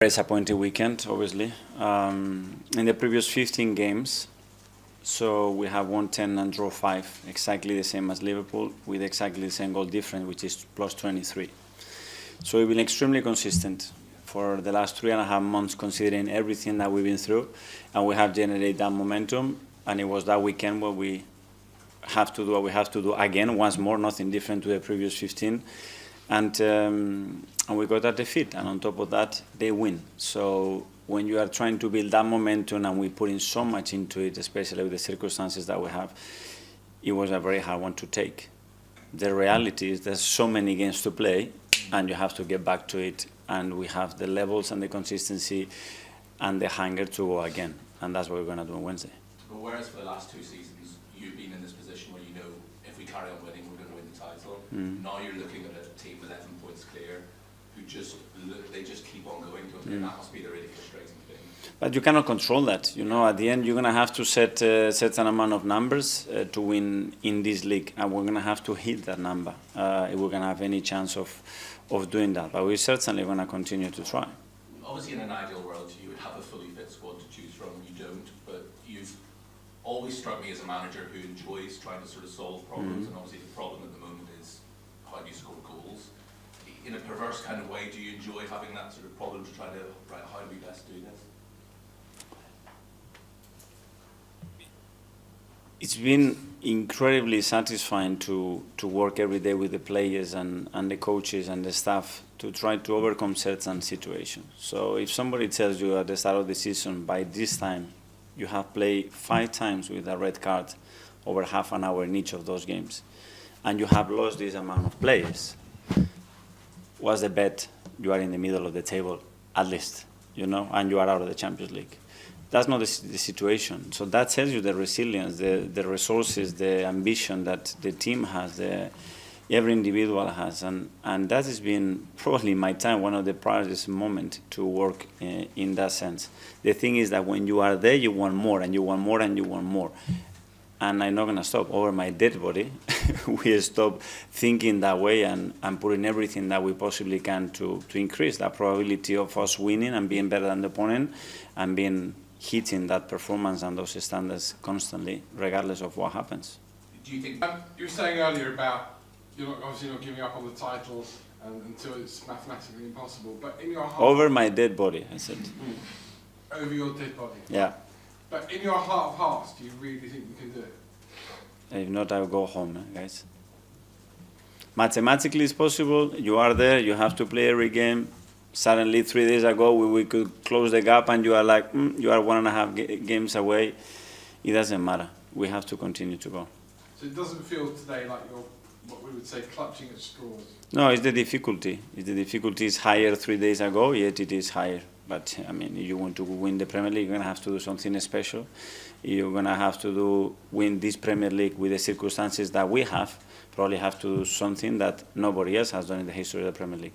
Disappointing weekend, obviously. In the previous 15 games, so we have won 10 and draw 5, exactly the same as Liverpool, with exactly the same goal difference, which is plus 23. So we've been extremely consistent for the last 3.5 months, considering everything that we've been through, and we have generated that momentum. And it was that weekend where we have to do what we have to do again, once more, nothing different to the previous 15. And we got that defeat, and on top of that, they win. So when you are trying to build that momentum, and we put in so much into it, especially with the circumstances that we have, it was a very hard one to take. The reality is there's so many games to play, and you have to get back to it, and we have the levels and the consistency and the hunger to go again, and that's what we're going to do on Wednesday. But whereas for the last 2 seasons, you've been in this position where you know if we carry on winning, we're going to win the title. Now you're looking at a team 11 points clear, who just keep on going, don't they? And that must be the really frustrating thing. But you cannot control that. You know, at the end, you're going to have to set an amount of numbers to win in this league, and we're going to have to hit that number if we're going to have any chance of doing that. But we're certainly going to continue to try. Obviously, in an ideal world, you would have a fully fit squad to choose from. You don't, but you've always struck me as a manager who enjoys trying to sort of solve problems, and obviously the problem at the moment is how do you score goals. In a perverse kind of way, do you enjoy having that sort of problem to try to, right, how do we best do this? It's been incredibly satisfying to work every day with the players and the coaches and the staff to try to overcome certain situations. So if somebody tells you at the start of the season, by this time, you have played 5 times with a red card over half an hour in each of those games, and you have lost this amount of players, what's the bet? You are in the middle of the table, at least, you know, and you are out of the Champions League. That's not the situation. So that tells you the resilience, the resources, the ambition that the team has, every individual has. And that has been probably in my time one of the proudest moments to work in that sense. The thing is that when you are there, you want more, and you want more, and you want more. And I'm not going to stop. Over my dead body, we stop thinking that way and putting everything that we possibly can to increase that probability of us winning and being better than the opponent and hitting that performance and those standards constantly, regardless of what happens. Do you think you were saying earlier about you're obviously not giving up on the titles until it's mathematically impossible, but in your heart, over my dead body, I said. Over your dead body. Yeah. But in your heart of hearts, do you really think you can do it? If not, I will go home, guys. Mathematically, it's possible. You are there. You have to play every game. Suddenly, 3 days ago, we could close the gap, and you are like, you are 1.5 games away. It doesn't matter. We have to continue to go. So it doesn't feel today like you're, what we would say, clutching at straws? No, it's the difficulty. The difficulty is higher 3 days ago, yet it is higher. But, I mean, if you want to win the Premier League, you're going to have to do something special. You're going to have to win this Premier League with the circumstances that we have. Probably have to do something that nobody else has done in the history of the Premier League.